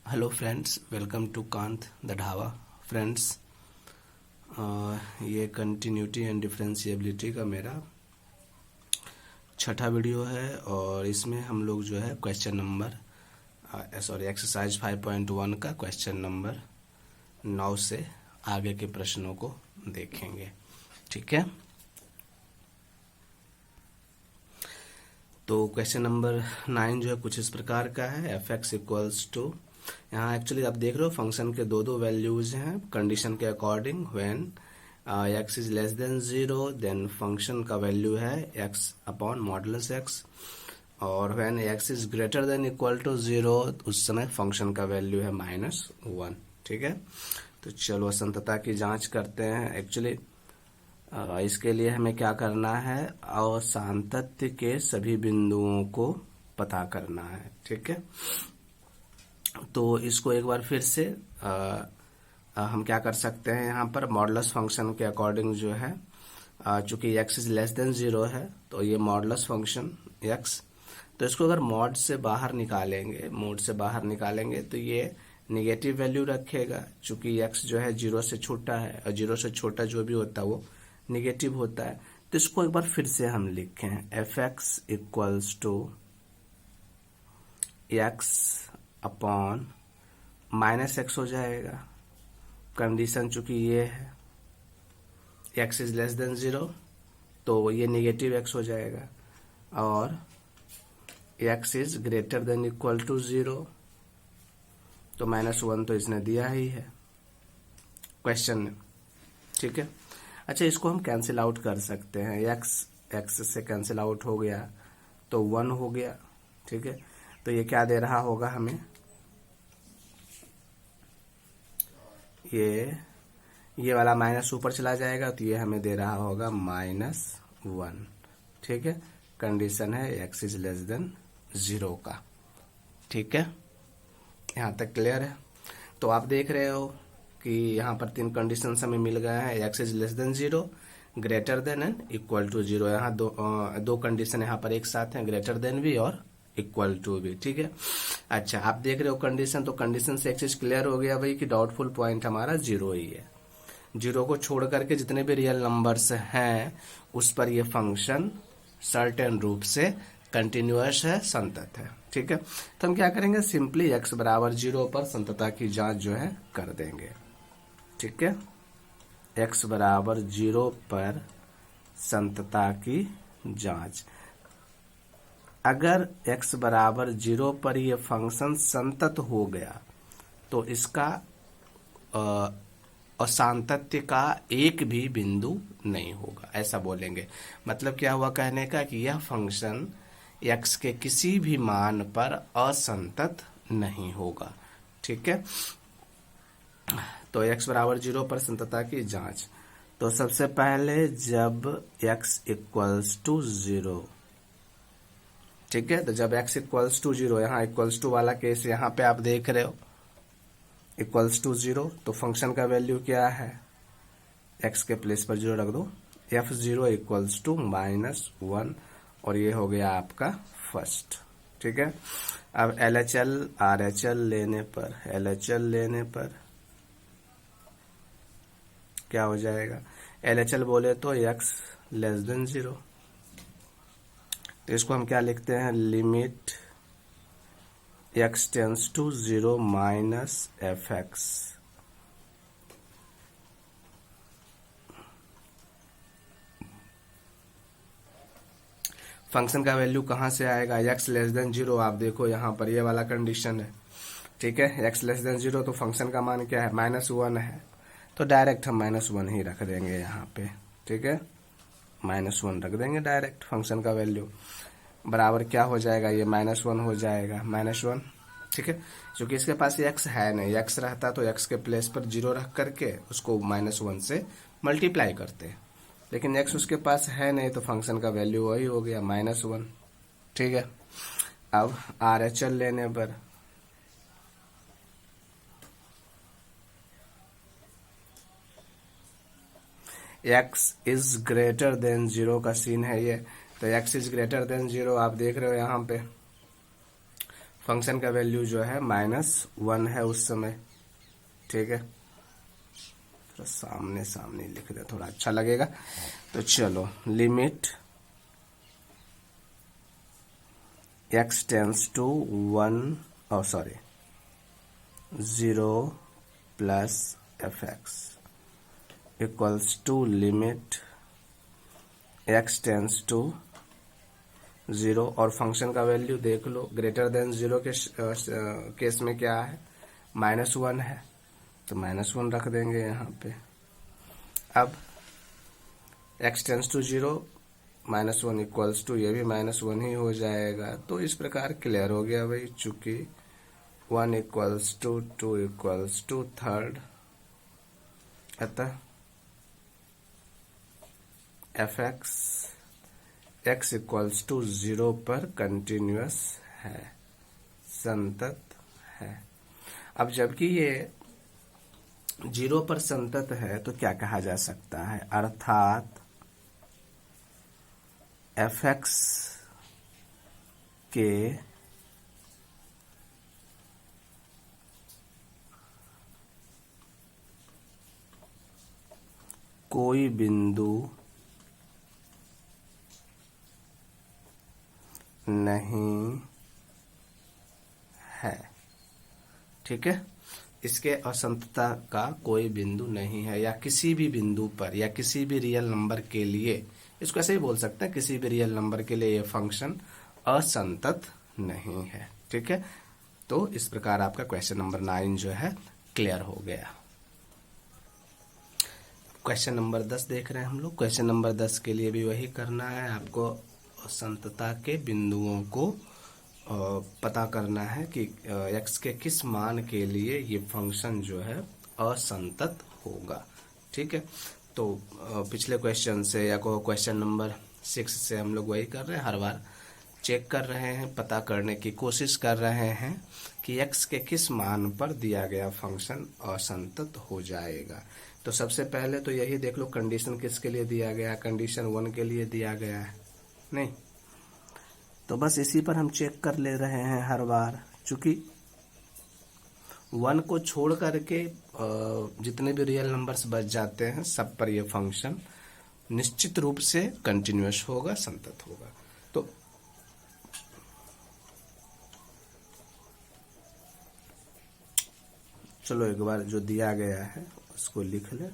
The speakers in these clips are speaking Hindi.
Hello friends, welcome to Kant the dhaba. Friends, ये कंटिन्यूटी एंड डिफरेंशिएबिलिटी का मेरा छठा वीडियो है और इसमें हम लोग जो है क्वेश्चन नंबर एक्सरसाइज 5.1 का क्वेश्चन नंबर 9 से आगे के प्रश्नों को देखेंगे। ठीक है, तो क्वेश्चन नंबर 9 जो है कुछ इस प्रकार का है। एफ एक्स इक्वल्स टू, यहाँ एक्चुअली आप देख रहे हो फंक्शन के दो वैल्यूज हैं कंडीशन के according. When x is less than 0 then function का वैल्यू है एक्स अपॉन मॉडुलस एक्स, और when x is greater than equal to 0 उस समय फंक्शन का वैल्यू है -1। ठीक है, तो चलो असंतता की जांच करते हैं। एक्चुअली इसके लिए हमें क्या करना है, असांतत्य के सभी बिंदुओं को पता करना है। ठीक है, तो इसको एक बार फिर से हम क्या कर सकते हैं, यहाँ पर मॉडुलस फंक्शन के अकॉर्डिंग जो है, चूंकि x इज लेस देन 0 है तो ये मॉडुलस फंक्शन x, तो इसको अगर मॉड से बाहर निकालेंगे तो ये निगेटिव वैल्यू रखेगा, चूंकि x जो है 0 से छोटा है और 0 से छोटा जो भी होता है वो निगेटिव होता है। तो इसको एक बार फिर से हम लिखें, f x equals to x upon -x हो जाएगा। कंडीशन चूंकि ये है x इज लेस देन 0 तो ये नेगेटिव x हो जाएगा, और x is greater than equal to 0 तो -1 तो इसने दिया ही है क्वेश्चन में। ठीक है, अच्छा इसको हम कैंसिल आउट कर सकते हैं, x से कैंसिल आउट हो गया तो 1 हो गया। ठीक है, तो ये क्या दे रहा होगा हमें, ये वाला माइनस ऊपर चला जाएगा तो ये हमें दे रहा होगा -1। ठीक है, कंडीशन है x इज लेस देन 0 का। ठीक है, यहाँ तक क्लियर है। तो आप देख रहे हो कि यहाँ पर 3 कंडीशन हमें मिल गए हैं, x is less than 0, greater than and equal to 0। यहाँ दो कंडीशन यहाँ पर एक साथ हैं, ग्रेटर देन भी और इक्वल टू भी। ठीक है, अच्छा आप देख रहे हो कंडीशन, तो कंडीशन से एक चीज क्लियर हो गया भाई कि डाउटफुल पॉइंट हमारा 0 ही है। 0 को छोड़ करके जितने भी रियल नंबर्स हैं उस पर ये फंक्शन सर्टेन रूप से कंटिन्यूअस है, संतत है। ठीक है, तो हम क्या करेंगे, सिंपली x बराबर 0 पर संतता की जांच जो है कर देंगे। ठीक है, x बराबर 0 पर संतता की जांच, अगर x बराबर 0 पर यह फंक्शन संतत हो गया तो इसका असांतत्य का एक भी बिंदु नहीं होगा, ऐसा बोलेंगे। मतलब क्या हुआ कहने का कि यह फंक्शन x के किसी भी मान पर असंतत नहीं होगा। ठीक है, तो x बराबर 0 पर संतता की जांच, तो सबसे पहले जब x इक्वल्स टू 0, ठीक है, तो जब x इक्वल्स टू 0, यहाँ इक्वल्स टू वाला केस यहाँ पे आप देख रहे हो इक्वल्स टू 0, तो फंक्शन का वैल्यू क्या है, x के प्लेस पर 0 रख दो, f0 इक्वल्स टू -1, और ये हो गया आपका फर्स्ट। ठीक है, अब LHL RHL लेने पर क्या हो जाएगा, LHL बोले तो x लेस देन 0, तो इसको हम क्या लिखते हैं, limit x tends to 0 minus fx। Function का वैल्यू कहां से आएगा, x लेस देन 0, आप देखो यहाँ पर ये वाला कंडीशन है। ठीक है, x लेस देन 0 तो फंक्शन का मान क्या है, -1 है, तो डायरेक्ट हम -1 ही रख देंगे यहाँ पे। ठीक है, -1 रख देंगे डायरेक्ट, फंक्शन का वैल्यू बराबर क्या हो जाएगा, ये -1 हो जाएगा, -1। ठीक है, क्योंकि इसके पास x है नहीं, x रहता तो x के प्लेस पर 0 रख करके उसको -1 से मल्टीप्लाई करते, लेकिन x उसके पास है नहीं तो फंक्शन का वैल्यू वही हो गया -1। ठीक है, अब RHL लेने पर x इज ग्रेटर देन 0 का सीन है ये, तो x इज ग्रेटर देन 0 आप देख रहे हो यहाँ पे फंक्शन का वैल्यू जो है -1 है उस समय। ठीक है, थोड़ा सामने सामने लिख दे, थोड़ा अच्छा लगेगा। तो चलो, लिमिट x टेंस टू 1 और 0 plus fx equals to limit x tends to 0 और फंक्शन का वैल्यू देख लो, ग्रेटर देन 0 के केस में क्या है, -1 है, तो -1 रख देंगे यहाँ पे। अब x tends to 0 -1 equals to, ये भी -1 ही हो जाएगा। तो इस प्रकार क्लियर हो गया भाई, चूंकि 1 इक्वल्स टू 2 इक्वल्स टू 3, अतः fx x इक्वल्स टू 0 पर कंटिन्यूअस है, संतत है। अब जबकि ये 0 पर संतत है तो क्या कहा जा सकता है, अर्थात fx के कोई बिंदु नहीं है। ठीक है, इसके असंतता का कोई बिंदु नहीं है, या किसी भी बिंदु पर या किसी भी रियल नंबर के लिए, इसको ऐसे ही बोल सकते हैं, किसी भी रियल नंबर के लिए ये फंक्शन असंतत नहीं है। ठीक है, तो इस प्रकार आपका क्वेश्चन नंबर 9 जो है क्लियर हो गया। क्वेश्चन नंबर 10 देख रहे हैं हम लोग। क्वेश्चन नंबर 10 के लिए भी वही करना है, आपको असंतता के बिंदुओं को पता करना है कि x के किस मान के लिए ये फंक्शन जो है असंतत होगा। ठीक है, तो पिछले क्वेश्चन से या क्वेश्चन नंबर 6 से हम लोग वही कर रहे हैं, हर बार चेक कर रहे हैं, पता करने की कोशिश कर रहे हैं कि x के किस मान पर दिया गया फंक्शन असंतत हो जाएगा। तो सबसे पहले तो यही देख लो, कंडीशन किसके लिए दिया गया, कंडीशन 1 के लिए दिया गया है, नहीं तो बस इसी पर हम चेक कर ले रहे हैं हर बार, चूंकि 1 को छोड़ करके जितने भी रियल नंबर्स बच जाते हैं सब पर यह फंक्शन निश्चित रूप से कंटिन्यूअस होगा, संतत होगा। तो चलो एक बार जो दिया गया है उसको लिख ले।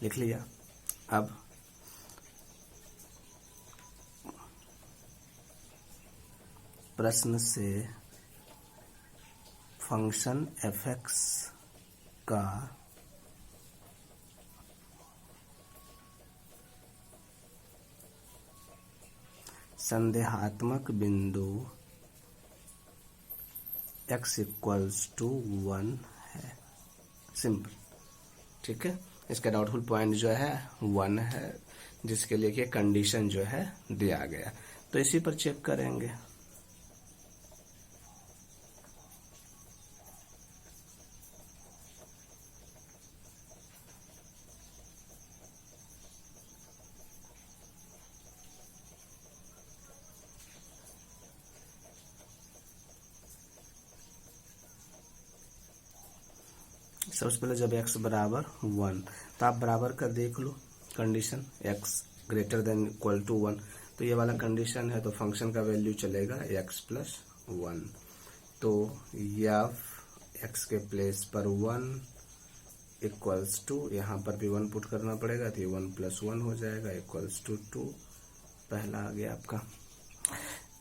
लिख लिया। अब प्रश्न से फंक्शन fx का संदेहात्मक बिंदु x इक्वल्स टू 1 है, सिंपल। ठीक है, इसका डाउटफुल पॉइंट जो है 1 है, जिसके लिए कि कंडीशन जो है दिया गया, तो इसी पर चेक करेंगे। सबसे पहले जब x बराबर 1, तो आप बराबर का देख लो condition, x greater than equal to 1, तो ये वाला कंडीशन है, तो फंक्शन का वैल्यू चलेगा x प्लस 1। तो x के प्लेस पर 1 इक्वल्स टू, यहाँ पर भी 1 पुट करना पड़ेगा, तो ये 1 प्लस 1 हो जाएगा इक्वल्स टू 2। पहला आ गया आपका।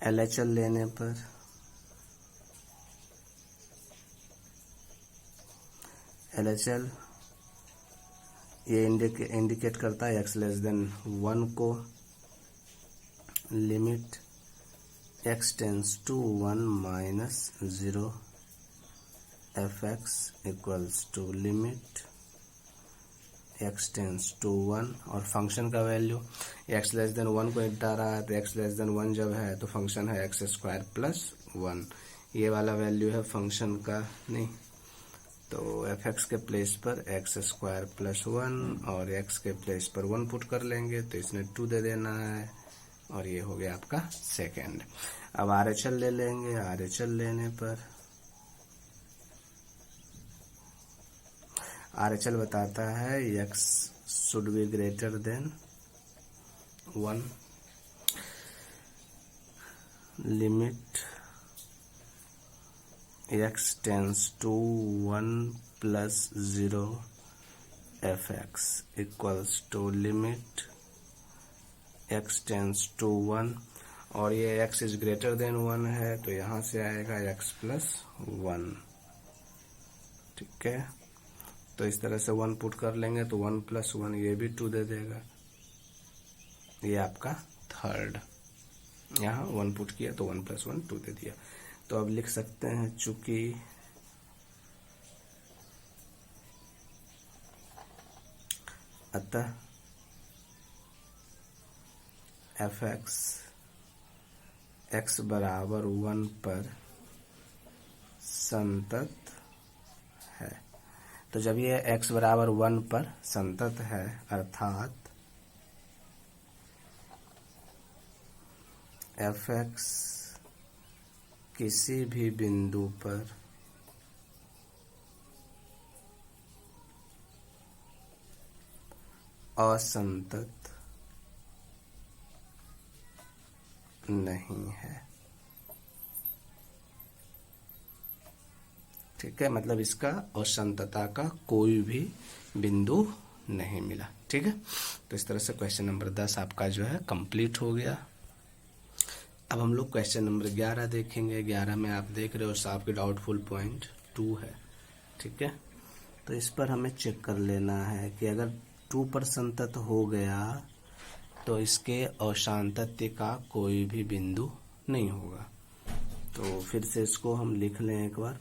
LHL लेने पर LHL ये इंडिकेट करता है x लेस देन 1 को, limit x tends to 1 minus 0 fx equals to limit x tends to 1, और फंक्शन का वैल्यू x लेस देन 1 को हटा रहा है, तो x लेस देन 1 जब है तो फंक्शन है x² प्लस 1, ये वाला वैल्यू है फंक्शन का, नहीं तो एफ एक्स के प्लेस पर एक्स स्क्वायर प्लस 1 और एक्स के प्लेस पर 1 पुट कर लेंगे तो इसने 2 दे देना है और ये हो गया आपका सेकेंड। अब आर एच एल ले लेंगे, आर एच एल लेने पर आर एच एल बताता है x should be greater than 1, limit x tends to 1 plus 0 f x equals to limit x tends to 1 और ये एक्स इज ग्रेटर देन 1 है तो यहां से आएगा एक्स प्लस 1। ठीक है, तो इस तरह से 1 पुट कर लेंगे तो 1 प्लस 1 ये भी 2 दे देगा, ये आपका थर्ड। यहाँ 1 पुट किया तो 1 प्लस 1 2 दे दिया। तो अब लिख सकते हैं चूंकि अतः एफ एक्स एक्स बराबर 1 पर संतत है। तो जब ये x बराबर 1 पर संतत है अर्थात एफ एक्स किसी भी बिंदु पर असंतत नहीं है। ठीक है, मतलब इसका असंतता का कोई भी बिंदु नहीं मिला। ठीक है, तो इस तरह से क्वेश्चन नंबर 10 आपका जो है कंप्लीट हो गया। अब हम लोग क्वेश्चन नंबर 11 देखेंगे। 11 में आप देख रहे हो आपके डाउटफुल पॉइंट 2 है। ठीक है, तो इस पर हमें चेक कर लेना है कि अगर 2 पर संतत हो गया तो इसके अशांतत्य का कोई भी बिंदु नहीं होगा। तो फिर से इसको हम लिख लें एक बार।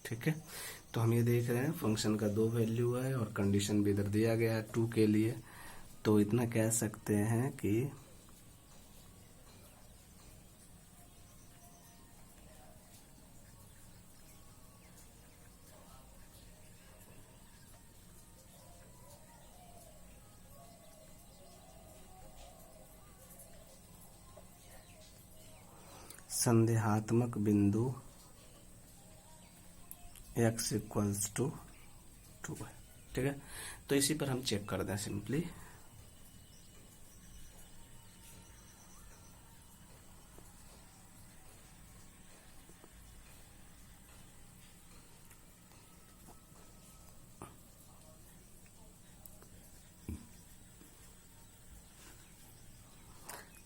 ठीक है, तो हम ये देख रहे हैं फंक्शन का 2 वैल्यू है और कंडीशन भी इधर दिया गया है 2 के लिए। तो इतना कह सकते हैं कि संदेहात्मक बिंदु x इक्वल्स टू 2 है। ठीक है, तो इसी पर हम चेक कर दें सिंपली।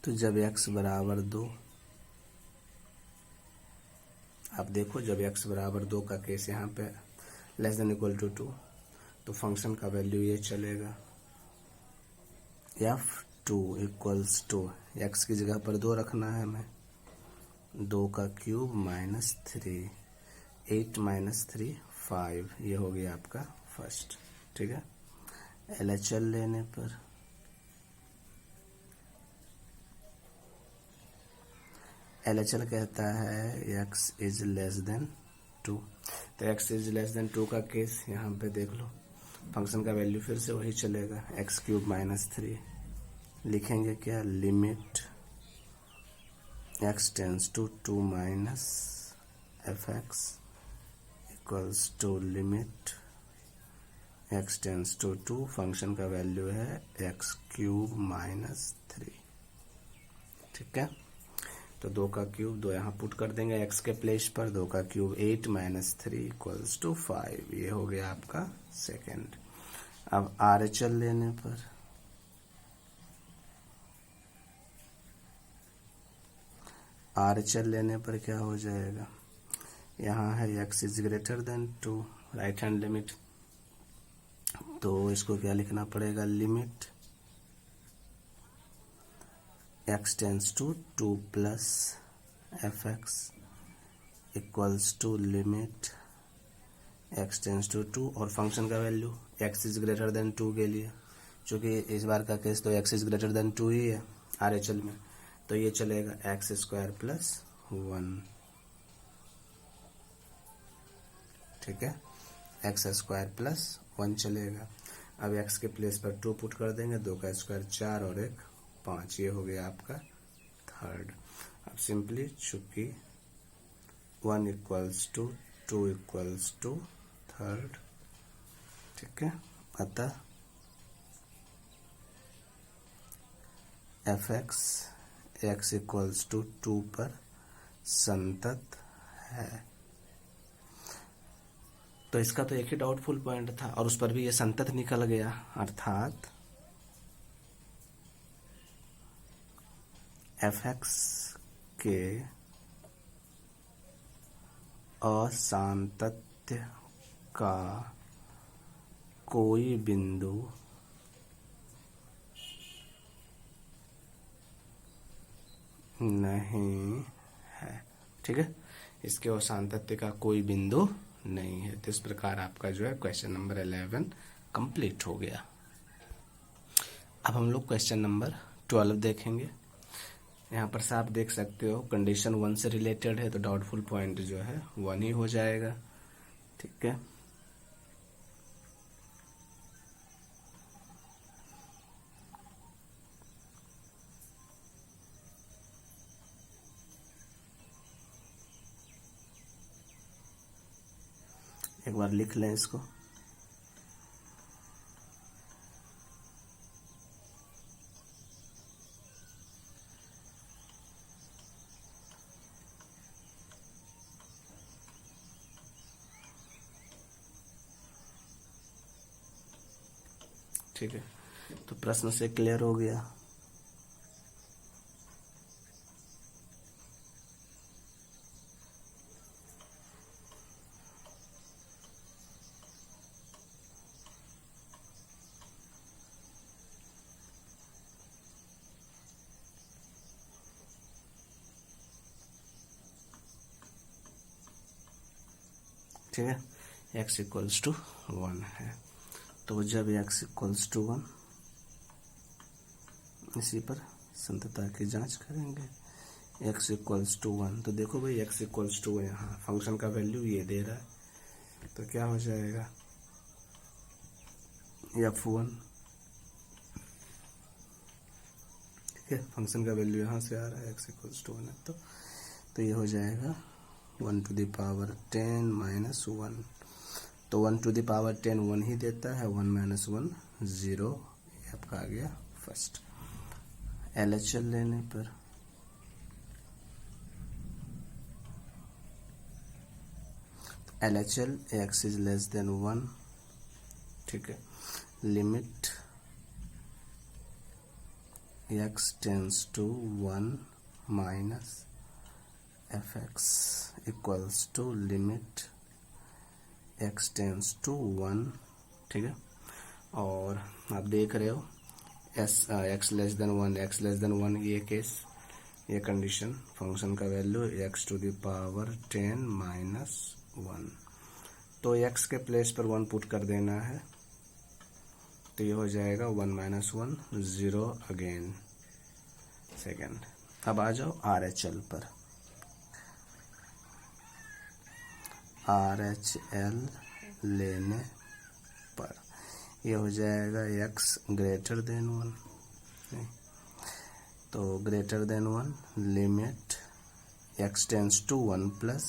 तो जब x बराबर 2, आप देखो जब x बराबर 2 का केस यहाँ पे लेस देन इक्वल टू 2 तो फंक्शन का वैल्यू ये चलेगा f2 इक्वल्स टू x की जगह पर 2 रखना है हमें, 2 का क्यूब माइनस 3, 8 माइनस 3 5, ये हो गया आपका फर्स्ट। ठीक है, LHL लेने पर LHL कहता है x इज लेस देन 2। तो x इज लेस देन 2 का केस यहाँ पे देख लो, फंक्शन का वैल्यू फिर से वही चलेगा एक्स क्यूब माइनस 3। लिखेंगे क्या, limit x tends to 2 minus f x equals to limit x tends to 2, function का वैल्यू है एक्स क्यूब माइनस 3। ठीक है, तो 2 का क्यूब 2 यहाँ पुट कर देंगे x के प्लेस पर, 2 का क्यूब 8 माइनस 3 इक्वल्स टू 5, ये हो गया आपका सेकेंड। अब RHL लेने पर RHL लेने पर क्या हो जाएगा, यहाँ है x is greater than 2, right hand limit, तो इसको क्या लिखना पड़ेगा, limit x tends to 2 plus fx equals to limit x tends to 2 और फंक्शन का value x is greater than 2 के लिए, चूँकि इस बार का केस तो x इज ग्रेटर देन 2 ही है RHL में, तो ये चलेगा x स्क्वायर प्लस 1, ठीक है, एक्स स्क्वायर प्लस 1 चलेगा। अब x के प्लेस पर 2 पुट कर देंगे, 2 का स्क्वायर 4 और 1 5, ये हो गया आपका थर्ड। अब सिंपली चूंकि 1 equals to 2 equals to third, ठीक है, अतः fx x इक्वल्स टू 2 पर संतत है। तो इसका तो एक ही डाउटफुल पॉइंट था और उस पर भी ये संतत निकल गया, अर्थात fx के असांतत्य का कोई बिंदु नहीं है, ठीक है, इसके असांतत्य का कोई बिंदु नहीं है। तो इस प्रकार आपका जो है क्वेश्चन नंबर 11 कंप्लीट हो गया। अब हम लोग क्वेश्चन नंबर 12 देखेंगे। यहाँ पर साफ देख सकते हो कंडीशन 1 से रिलेटेड है, तो डाउटफुल पॉइंट जो है 1 ही हो जाएगा, ठीक है। एक बार लिख लें इसको, ठीक है, तो प्रश्न से क्लियर हो गया। ठीक है, x इक्वल्स टू 1 है, तो जब x इक्वल्स टू 1, इसी पर संततता की जांच करेंगे। x इक्वल्स टू 1, तो देखो भाई x इक्वल्स टू, यहाँ फंक्शन का वैल्यू ये दे रहा है, तो क्या हो जाएगा f1, ठीक है, फंक्शन का वैल्यू यहाँ से आ रहा है x इक्वल्स टू 1 है, तो ये हो जाएगा 1 टू द पावर 10 माइनस 1, तो 1 टू द पावर 10 1 ही देता है, 1 माइनस 1 0, ये आपका आ गया फर्स्ट। LHL लेने पर LHL x is less than 1, ठीक है, limit x tends to 1 minus fx equals to limit x tends to 1, ठीक है, और आप देख रहे हो x less than 1, x less than 1, ये केस, ये कंडीशन, फंक्शन का value x to the power 10 minus 1, तो x के प्लेस पर 1 पुट कर देना है, तो ये हो जाएगा 1 माइनस 1 0 अगेन सेकेंड। अब आ जाओ RHL पर, RHL लेने पर ये हो जाएगा x ग्रेटर देन 1, तो greater than 1 limit x tends to 1 plus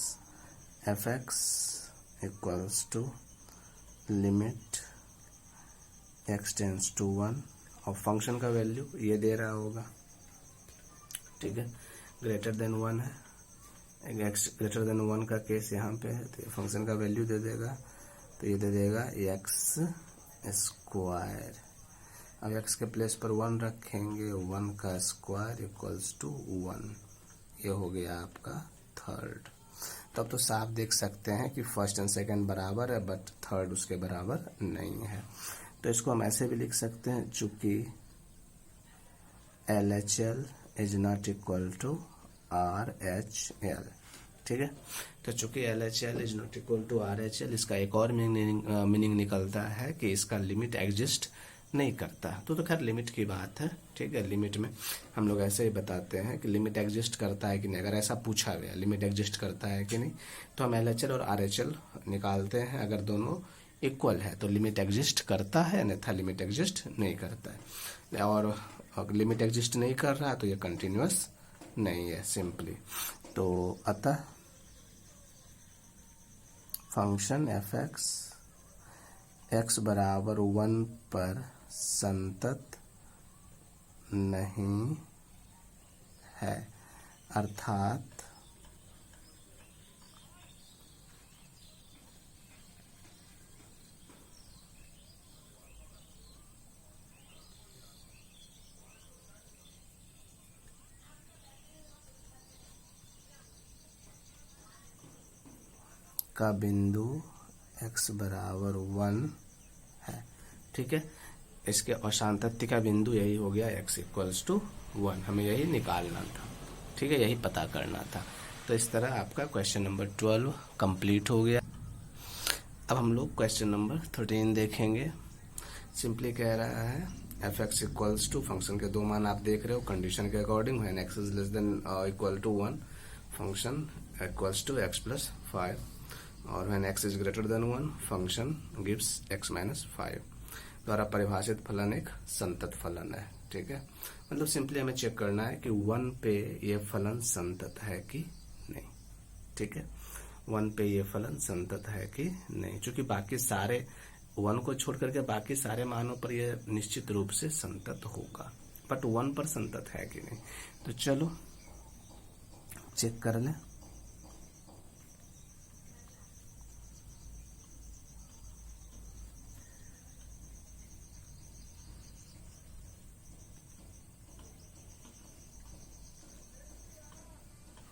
fx equals to limit x tends to 1, और फंक्शन का वैल्यू ये दे रहा होगा, ठीक है, ग्रेटर देन 1 है, x ग्रेटर देन 1 का केस यहाँ पे है, तो फंक्शन का वैल्यू दे देगा, तो ये दे देगा x स्क्वायर। अब x के प्लेस पर 1 रखेंगे, 1 का स्क्वायर इक्वल्स टू 1, ये हो गया आपका थर्ड। तब तो साफ देख सकते हैं कि फर्स्ट एंड सेकंड बराबर है, बट थर्ड उसके बराबर नहीं है। तो इसको हम ऐसे भी लिख सकते हैं, चूंकि LHL is not equal to RHL। ठीक है, तो चूंकि LHL is not equal to RHL, इसका एक और मीनिंग निकलता है कि इसका लिमिट एग्जिस्ट नहीं करता। तो खैर लिमिट की बात है। ठीक है, लिमिट में हम लोग ऐसे ही बताते हैं कि लिमिट एग्जिस्ट करता है कि नहीं। अगर ऐसा पूछा गया लिमिट एग्जिस्ट करता है कि नहीं, तो हम LHL और RHL निकालते हैं। अगर दोनों इक्वल है तो लिमिट एग्जिस्ट करता है, अन्यथा लिमिट एग्जिस्ट नहीं करता है। और अगर लिमिट एग्जिस्ट नहीं कर रहा तो ये कंटिन्यूअस नहीं है सिंपली। तो अतः फंक्शन f(x) x बराबर 1 पर संतत नहीं है, अर्थात का बिंदु x बराबर 1 है। ठीक है, इसके अशांतत्य का बिंदु यही हो गया x इक्वल्स टू 1। हमें यही निकालना था। ठीक है, यही पता करना था। तो इस तरह आपका क्वेश्चन नंबर 12 कंप्लीट हो गया। अब हम लोग क्वेश्चन नंबर 13 देखेंगे। सिंपली कह रहा है f(x) इक्वल्स टू, फंक्शन के दो मान आप देख रहे हो कंडीशन के according, when x is less than equal to 1 function equals to x plus 5, और when x is greater than 1 function gives x minus 5 द्वारा परिभाषित फलन एक संतत फलन है। ठीक है, मतलब सिंपली हमें चेक करना है कि 1 पे ये फलन संतत है कि नहीं। ठीक है, 1 पे ये फलन संतत है कि नहीं, क्योंकि बाकी सारे 1 को छोड़ करके बाकी सारे मानों पर ये निश्चित रूप से संतत होगा, बट 1 पर संतत है कि नहीं। तो चलो चेक कर लें।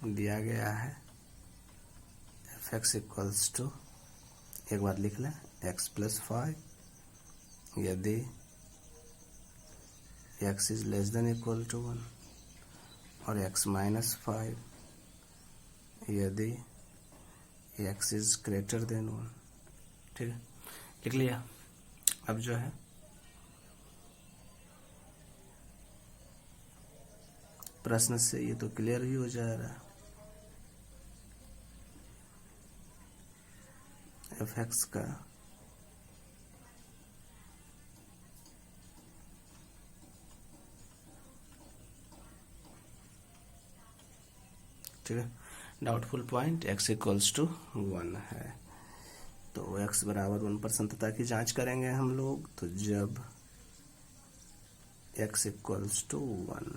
दिया गया है f(x) इक्वल्स टू, एक बार लिख लें, x प्लस 5 यदि x is less than equal to 1, और x माइनस 5 यदि x इज ग्रेटर देन 1। ठीक है, लिख लिया। अब जो है प्रश्न से ये तो क्लियर ही हो जा रहा है। f(x) का ठीक है, doubtful point x equals to 1 है। तो x बराबर 1 पर संततता की जांच करेंगे हम लोग। तो जब x equals to 1,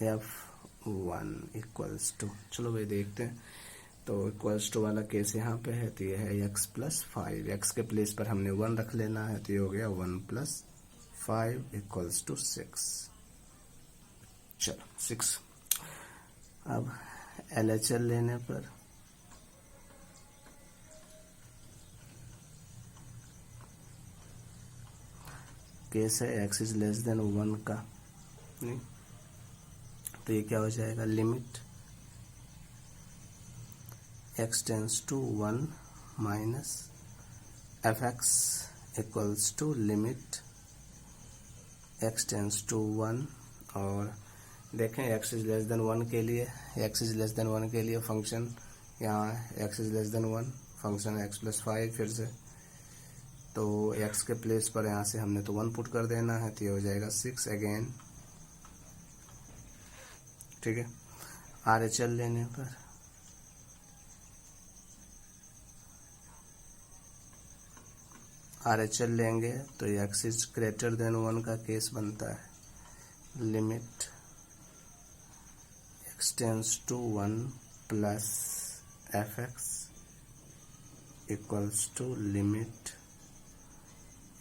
f(1) equals to, चलो भाई देखते हैं। तो इक्वल्स टू वाला केस यहाँ पे है, तो ये है x प्लस 5। x के प्लेस पर हमने 1 रख लेना है, तो ये हो गया 1 प्लस 5 इक्वल्स टू 6। चलो 6। अब LHL लेने पर केस है x इज लेस देन 1 का, नहीं तो ये क्या हो जाएगा, limit x tends to 1 minus f(x) equals to limit x tends to 1। और देखें x इज लेस देन 1 के लिए, x इज लेस देन 1 के लिए फंक्शन यहाँ x is less than 1 function x plus 5 फिर से, तो x के प्लेस पर यहाँ से हमने तो 1 पुट कर देना है, तो ये हो जाएगा 6 अगेन। ठीक है, RHL लेने पर RHL लेंगे तो x इज ग्रेटर देन 1 का केस बनता है। Limit x tends to 1 plus f(x) equals to limit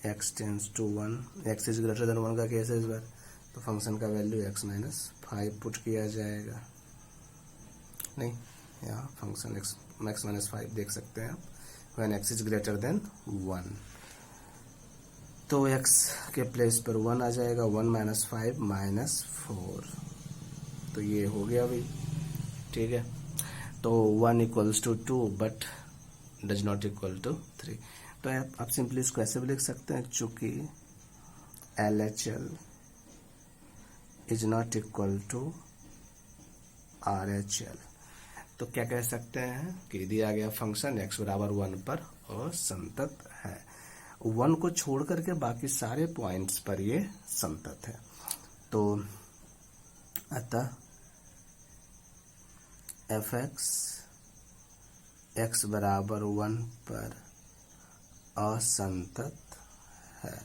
x tends to 1, x is greater than 1 का केस है इस बार, तो फंक्शन का वैल्यू x माइनस 5 पुट किया जाएगा। नहीं, यहाँ फंक्शन x माइनस 5 देख सकते हैं आप, when x is greater than 1, तो x के प्लेस पर 1 आ जाएगा, 1 माइनस 5 माइनस 4, तो ये हो गया भाई, ठीक है। तो 1 equals to 2 but does not equal to 3, तो आप सिंपली इसको ऐसे भी लिख सकते हैं, चूंकि LHL is not equal to RHL, तो क्या कह सकते हैं कि दिया गया फंक्शन x बराबर 1 पर असंतत है, 1 को छोड़ करके बाकी सारे पॉइंट्स पर ये संतत है। तो अतः fx x बराबर 1 पर असंतत है,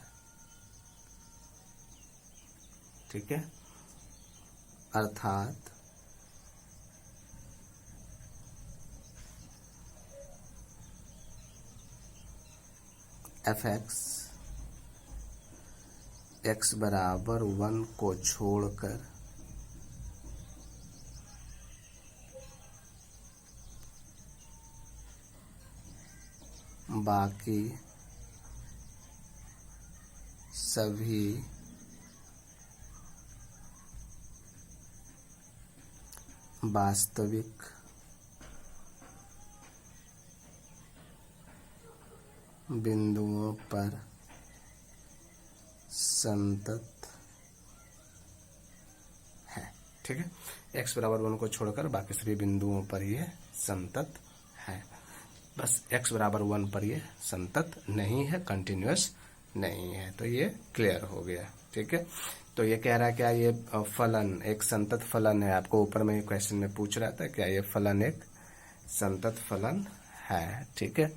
ठीक है, अर्थात fx x बराबर 1 को छोड़कर बाकी सभी वास्तविक बिंदुओं पर संतत है, ठीक है। x बराबर 1 को छोड़कर बाकी सभी बिंदुओं पर यह संतत है, बस x बराबर 1 पर ये संतत नहीं है, कंटिन्यूअस नहीं है, तो ये क्लियर हो गया, ठीक है। तो ये कह रहा है क्या ये फलन एक संतत फलन है, आपको ऊपर में क्वेश्चन में पूछ रहा था क्या ये फलन एक संतत फलन है, ठीक है,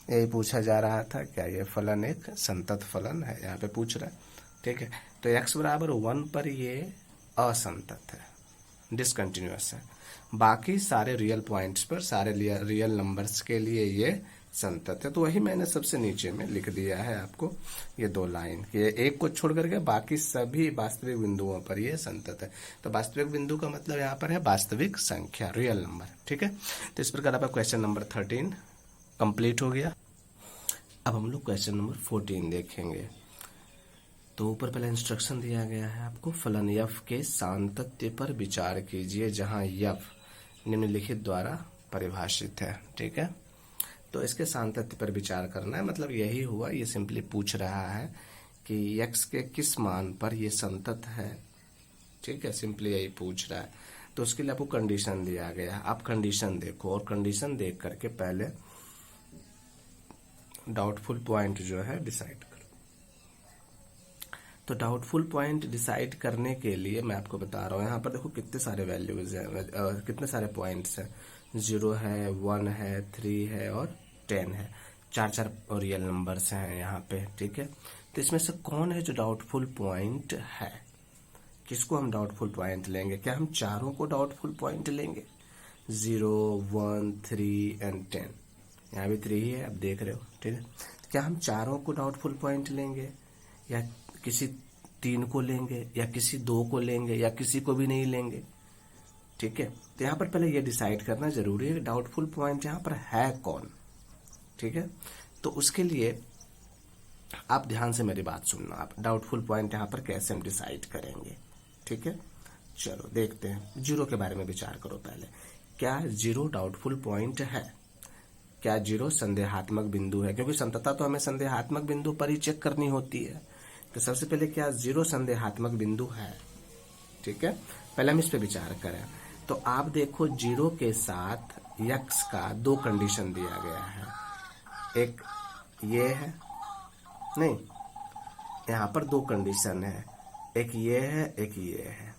यही पूछा जा रहा था क्या ये फलन एक संतत फलन है, यहाँ पे पूछ रहा है, ठीक है। तो x बराबर 1 पर ये असंतत है, डिसकंटिन्यूअस है, बाकी सारे रियल पॉइंट्स पर सारे रियल नंबर्स के लिए ये संतत है, तो वही मैंने सबसे नीचे में लिख दिया है आपको ये 2 लाइन, ये एक को छोड़ करके बाकी सभी वास्तविक बिंदुओं पर ये संतत है। तो वास्तविक बिंदु का मतलब यहाँ पर है वास्तविक संख्या, रियल नंबर, ठीक है। तो इस प्रकार आपका क्वेश्चन नंबर 13 कंप्लीट हो गया। अब हम लोग क्वेश्चन नंबर 14 देखेंगे। तो ऊपर पहले इंस्ट्रक्शन दिया गया है आपको, फलन यफ के सांतत्य पर विचार कीजिए जहां यफ निम्नलिखित द्वारा परिभाषित है, ठीक है। तो इसके सांतत्य पर विचार करना है, मतलब यही हुआ, ये सिंपली पूछ रहा है कि x के किस मान पर ये संतत है, ठीक है, सिंपली यही पूछ रहा है। तो उसके लिए आपको कंडीशन दिया गया है, आप कंडीशन देखो और कंडीशन देख करके पहले डाउटफुल पॉइंट जो है डिसाइड करो। तो डाउटफुल पॉइंट डिसाइड करने के लिए मैं आपको बता रहा हूँ, यहाँ पर देखो कितने सारे वैल्यूज हैं, कितने सारे पॉइंट्स हैं, 0 है, 1 है, 3 है और 10 है, 4 रियल नंबर्स हैं यहाँ पे, ठीक है। तो इसमें से कौन है जो डाउटफुल पॉइंट है, किसको हम डाउटफुल पॉइंट लेंगे, क्या हम चारों को डाउटफुल पॉइंट लेंगे, 0, 1, 3 एंड 10, यहाँ भी 3 ही है, आप देख रहे हो, ठीक है। क्या हम चारों को डाउटफुल पॉइंट लेंगे या किसी 3 को लेंगे या किसी 2 को लेंगे या किसी को भी नहीं लेंगे, ठीक है। तो यहाँ पर पहले ये डिसाइड करना जरूरी है कि डाउटफुल पॉइंट यहाँ पर है कौन, ठीक है। तो उसके लिए आप ध्यान से मेरी बात सुनना, आप डाउटफुल पॉइंट यहाँ पर कैसे हम डिसाइड करेंगे, ठीक है। चलो देखते हैं, 0 के बारे में विचार करो पहले, क्या 0 डाउटफुल पॉइंट है, क्या 0 संदेहात्मक बिंदु है, क्योंकि संततता तो हमें संदेहात्मक बिंदु पर ही चेक करनी होती है। तो सबसे पहले क्या 0 संदेहात्मक बिंदु है, ठीक है, पहले हम इस पे विचार करें। तो आप देखो 0 के साथ x का 2 कंडीशन दिया गया है, एक ये है, नहीं, यहाँ पर 2 कंडीशन है, एक ये है एक ये है।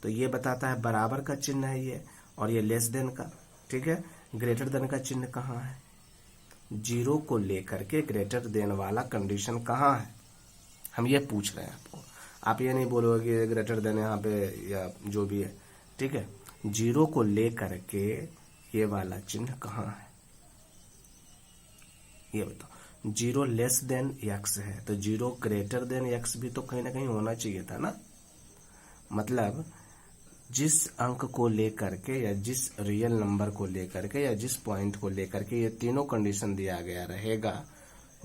तो ये बताता है बराबर का चिन्ह है ये, और ये लेस देन का, ठीक है। ग्रेटर देन का चिन्ह कहाँ है, 0 को लेकर के ग्रेटर देन वाला कंडीशन कहाँ है, हम ये पूछ रहे हैं आपको। आप ये नहीं बोलोगे कि ग्रेटर देन यहाँ पे या जो भी है, ठीक है। 0 को लेकर के ये वाला चिन्ह कहाँ है, ये बताओ। 0 लेस देन x है, तो 0 ग्रेटर देन x भी तो कहीं ना कहीं होना चाहिए था ना, मतलब जिस अंक को लेकर के या जिस रियल नंबर को लेकर के या जिस पॉइंट को लेकर के ये तीनों कंडीशन दिया गया रहेगा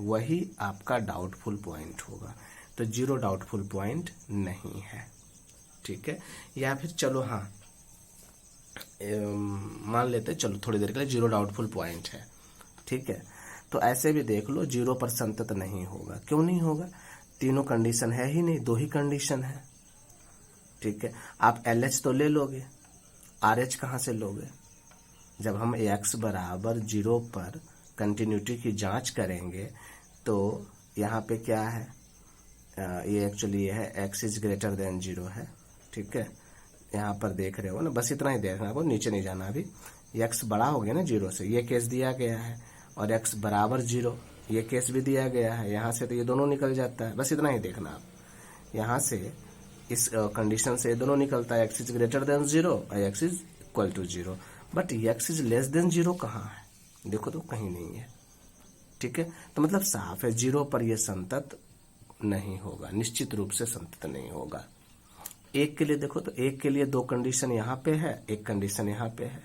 वही आपका डाउटफुल पॉइंट होगा। तो 0 डाउटफुल पॉइंट नहीं है, ठीक है। या फिर चलो हाँ मान लेते चलो थोड़ी देर के लिए 0 डाउटफुल पॉइंट है, ठीक है। तो ऐसे भी देख लो 0 पर संतत नहीं होगा। क्यों नहीं होगा? तीनों कंडीशन है ही नहीं, 2 ही कंडीशन है, ठीक है। आप LH तो ले लोगे, RH कहाँ से लोगे? जब हम x बराबर 0 पर कंटिन्यूटी की जांच करेंगे तो यहाँ पे क्या है, ये एक्चुअली ये है x इज ग्रेटर देन 0 है, ठीक है। यहाँ पर देख रहे हो ना, बस इतना ही देखना आपको, नीचे नहीं जाना अभी। x बड़ा हो गया ना 0 से, ये केस दिया गया है, और x बराबर 0 ये केस भी दिया गया है। यहाँ से तो ये दोनों निकल जाता है, बस इतना ही देखना आप। यहाँ से इस कंडीशन से ये दोनों निकलता है, x इज ग्रेटर देन 0 और x is equal to 0। But x is less than 0 कहाँ है? देखो तो कहीं नहीं है, ठीक है। तो मतलब साफ है 0 पर यह संतत नहीं होगा, निश्चित रूप से संतत नहीं होगा। एक के लिए देखो तो एक के लिए 2 कंडीशन यहाँ पे है, एक कंडीशन यहाँ पे है।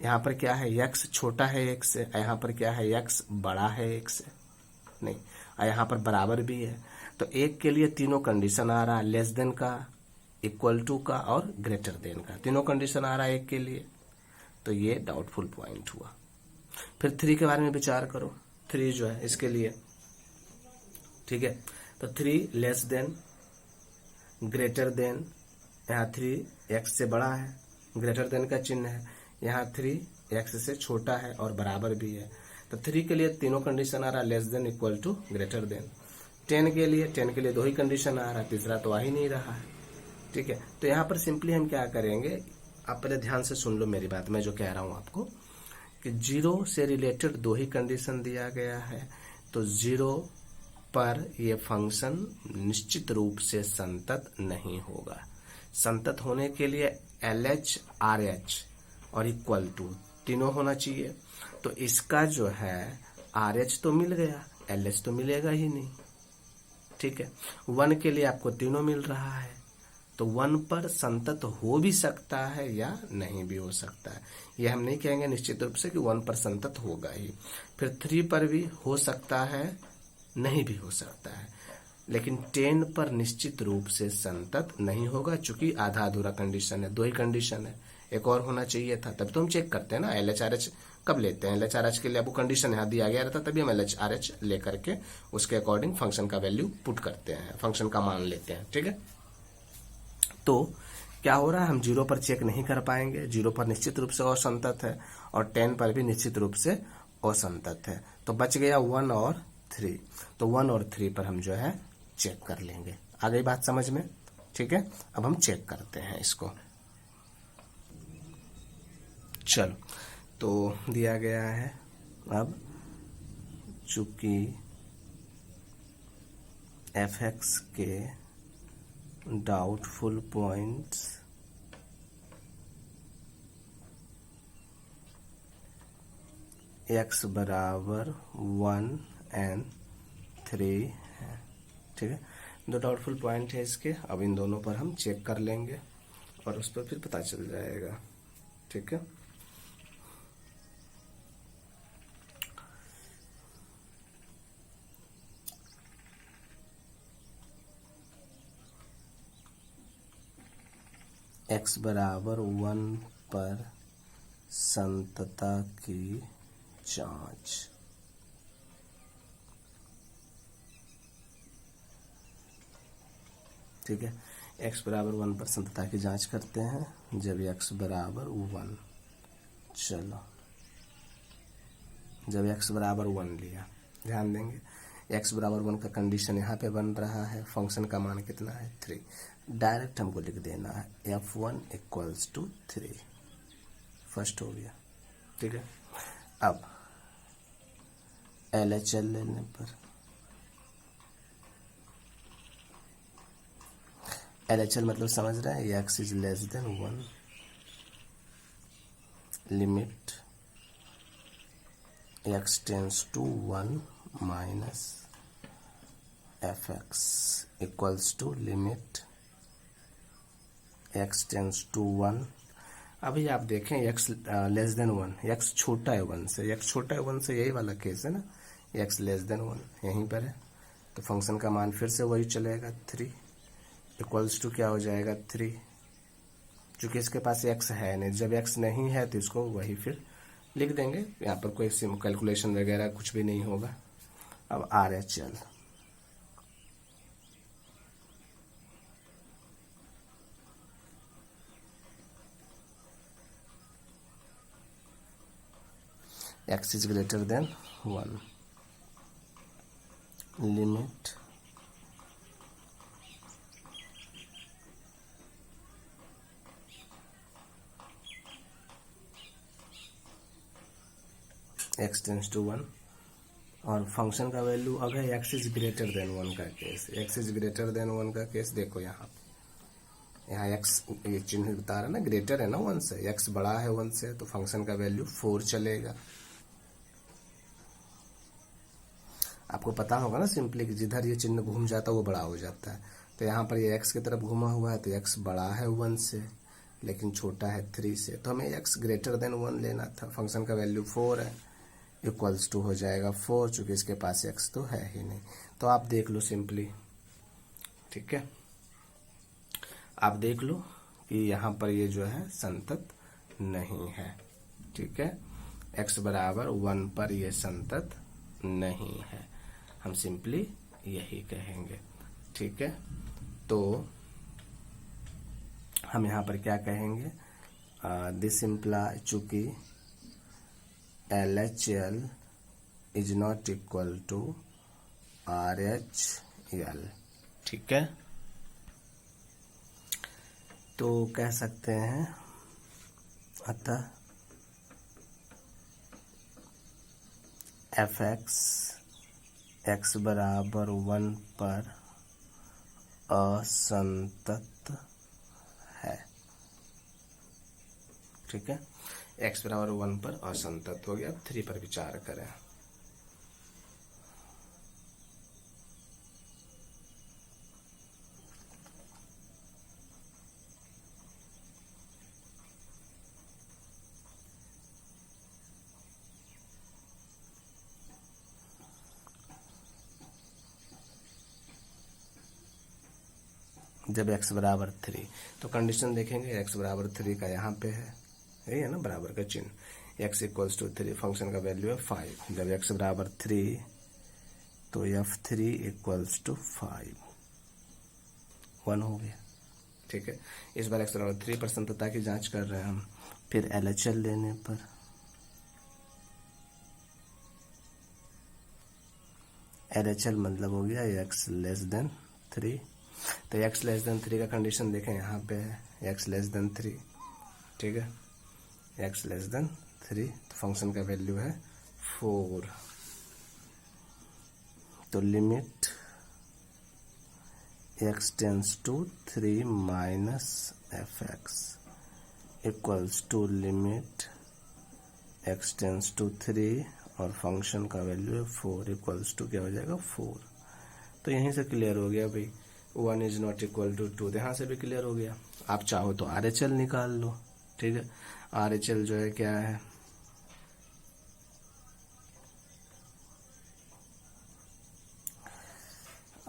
यहाँ पर क्या है, x छोटा है 1 से, यहाँ पर क्या है, x बड़ा है 1 से, नहीं, यहाँ पर बराबर भी है। तो एक के लिए तीनों कंडीशन आ रहा है, लेस देन का, इक्वल टू का और ग्रेटर देन का, तीनों कंडीशन आ रहा है एक के लिए, तो ये डाउटफुल पॉइंट हुआ। फिर 3 के बारे में विचार करो, 3 जो है इसके लिए, ठीक है। तो 3 लेस देन, ग्रेटर देन, यहाँ 3 x से बड़ा है, ग्रेटर देन का चिन्ह है, यहाँ 3 x से छोटा है और बराबर भी है। तो 3 के लिए तीनों कंडीशन आ रहा है, less than, equal to, greater than. 10 के लिए 2 ही कंडीशन आ रहा है, तीसरा तो आ ही नहीं रहा है, ठीक है। तो यहाँ पर सिंपली हम क्या करेंगे, आप पहले ध्यान से सुन लो मेरी बात, मैं जो कह रहा हूँ आपको कि 0 से रिलेटेड 2 ही कंडीशन दिया गया है, तो 0 पर यह फंक्शन निश्चित रूप से संतत नहीं होगा। संतत होने के लिए LH RH और इक्वल टू तीनों होना चाहिए। तो इसका जो है RH तो मिल गया, LH तो मिलेगा ही नहीं, ठीक है। 1 के लिए आपको तीनों मिल रहा है, तो 1 पर संतत हो भी सकता है या नहीं भी हो सकता है, यह हम नहीं कहेंगे निश्चित रूप से कि 1 पर संतत होगा ही। फिर 3 पर भी हो सकता है, नहीं भी हो सकता है, लेकिन 10 पर निश्चित रूप से संतत नहीं होगा, चूंकि आधा अधूरा कंडीशन है, 2 ही कंडीशन है, एक और होना चाहिए था। तभी तो हम चेक करते हैं ना, LHRH कब लेते हैं, LHRH के लिए आपको कंडीशन यहाँ दिया गया रहता, तभी हम LHRH लेकर के उसके अकॉर्डिंग फंक्शन का वैल्यू पुट करते हैं, फंक्शन का मान लेते हैं, ठीक है। तो क्या हो रहा है, हम 0 पर चेक नहीं कर पाएंगे, 0 पर निश्चित रूप से असंतत है और 10 पर भी निश्चित रूप से असंतत है। तो बच गया 1 और 3, तो 1 और 3 पर हम जो है चेक कर लेंगे। आ गई बात समझ में, ठीक है। अब हम चेक करते हैं इसको, चलो। तो दिया गया है, अब चूंकि fx के डाउटफुल पॉइंट्स x बराबर 1 और 3 है, ठीक है। 2 डाउटफुल पॉइंट है इसके, अब इन दोनों पर हम चेक कर लेंगे और उस पर फिर पता चल जाएगा, ठीक है। x बराबर 1 पर संतता की जांच, ठीक है। x बराबर 1 पर संतता की जांच करते हैं जब x बराबर 1, चलो जब x बराबर 1 लिया, ध्यान देंगे x बराबर 1 का कंडीशन यहाँ पे बन रहा है, फंक्शन का मान कितना है 3, डायरेक्ट हमको लिख देना है f1 इक्वल्स टू 3, फर्स्ट हो गया, ठीक है। अब LHL लेने पर LHL मतलब समझ रहे हैं, x is less than 1, limit x tends to 1 minus fx equals to limit x tends to 1। अभी आप देखें x लेस देन 1, x छोटा है 1 से, x छोटा है 1 से, यही वाला केस है ना, x लेस देन 1 यहीं पर है, तो फंक्शन का मान फिर से वही चलेगा 3 इक्वल्स टू क्या हो जाएगा 3। चूंकि इसके पास x है नहीं, जब x नहीं है तो इसको वही फिर लिख देंगे, यहाँ पर कोई कैलकुलेशन वगैरह कुछ भी नहीं होगा। अब RHL x is greater than 1, limit x tends to 1, और फंक्शन का वैल्यू अगर x इज ग्रेटर देन 1 का case, x is greater than 1 का केस देखो यहाँ x ये चिन्ह बता रहा है ना, ग्रेटर है ना 1 से, x बड़ा है 1 से, तो फंक्शन का वैल्यू 4 चलेगा। आपको पता होगा ना सिंपली कि जिधर ये चिन्ह घूम जाता है वो बड़ा हो जाता है, तो यहाँ पर ये x की तरफ घुमा हुआ है तो x बड़ा है 1 से लेकिन छोटा है 3 से, तो हमें x ग्रेटर देन 1 लेना था। फंक्शन का वैल्यू 4 है, इक्वल्स टू हो जाएगा 4, चूंकि इसके पास x तो है ही नहीं। तो आप देख लो सिंपली, ठीक है, आप देख लो कि यहाँ पर ये जो है संतत नहीं है, ठीक है, x बराबर 1 पर ये संतत नहीं है, हम सिंपली यही कहेंगे, ठीक है। तो हम यहाँ पर क्या कहेंगे, दिस इम्प्लाई, चूंकि LHL is not equal to RHL, ठीक है। तो कह सकते हैं अतः fx x बराबर 1 पर असंतत है, ठीक है, x बराबर 1 पर असंतत हो गया। 3 पर विचार करें, जब x बराबर 3, तो कंडीशन देखेंगे x बराबर 3 का यहाँ पे है, यही है ना बराबर का चिन्ह, x इक्वल्स टू 3, फंक्शन का वैल्यू है 5। जब x बराबर 3 तो f3 इक्वल्स टू 5, 1 हो गया, ठीक है। इस बार x बराबर 3 पर संततता की जांच कर रहे हैं हम। फिर LHL लेने पर LHL मतलब हो गया x लेस देन 3, तो x लेस देन 3 का कंडीशन देखें यहाँ पे है x लेस देन 3, ठीक है, x लेस देन 3, तो फंक्शन का वैल्यू है 4। तो limit x tends to 3 minus fx equals to limit x tends to 3 और फंक्शन का वैल्यू है 4 इक्वल्स टू क्या हो जाएगा 4। तो यहीं से क्लियर हो गया भाई 1 इज नॉट इक्वल टू 2, यहाँ से भी क्लियर हो गया। आप चाहो तो RHL निकाल लो, ठीक है। RHL जो है क्या है,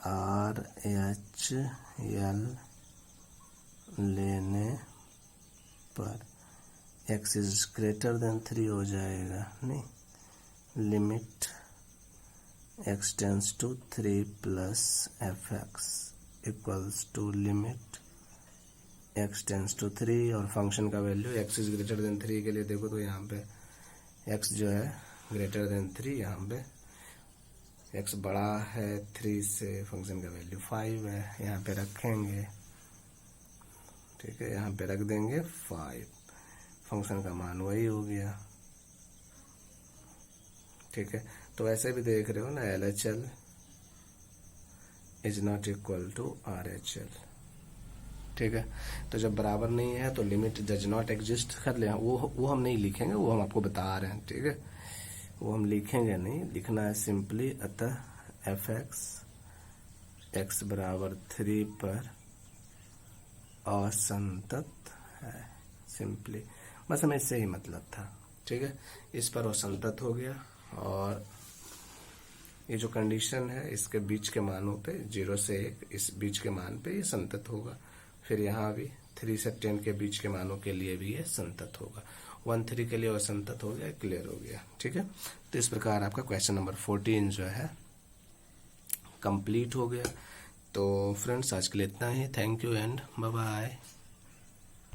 RHL लेने पर x इज ग्रेटर देन 3 हो जाएगा, नहीं, limit x tends to 3 plus fx equals to limit x tends to 3 और फंक्शन का value x is greater than 3 के लिए देखो तो यहाँ पे x जो है ग्रेटर देन 3, यहाँ पे x बड़ा है 3 से, फंक्शन का वैल्यू 5 है, यहाँ पे रखेंगे, ठीक है, यहाँ पे रख देंगे 5, फंक्शन का मान वही हो गया, ठीक है। तो ऐसे भी देख रहे हो ना LHL is not equal to RHL, ठीक है। तो जब बराबर नहीं है तो लिमिट डज नॉट एग्जिस्ट कर ले, वो हम नहीं लिखेंगे, वो हम आपको बता रहे हैं, ठीक है, वो हम लिखेंगे नहीं, लिखना है सिंपली अतः fx x बराबर 3 पर असंतत है, सिंपली बस हमें इससे ही मतलब था। ठीक है, इस पर असंतत हो गया, और ये जो कंडीशन है इसके बीच के मानों पे 0 से 1 इस बीच के मान पे ये संतत होगा। फिर यहाँ भी 3 से 10 के बीच के मानों के लिए भी ये संतत होगा। 1 3 के लिए असंतत हो गया, क्लियर हो गया। ठीक है, तो इस प्रकार आपका क्वेश्चन नंबर 14 जो है कंप्लीट हो गया। तो फ्रेंड्स आज के लिए इतना ही। Thank you and bye bye.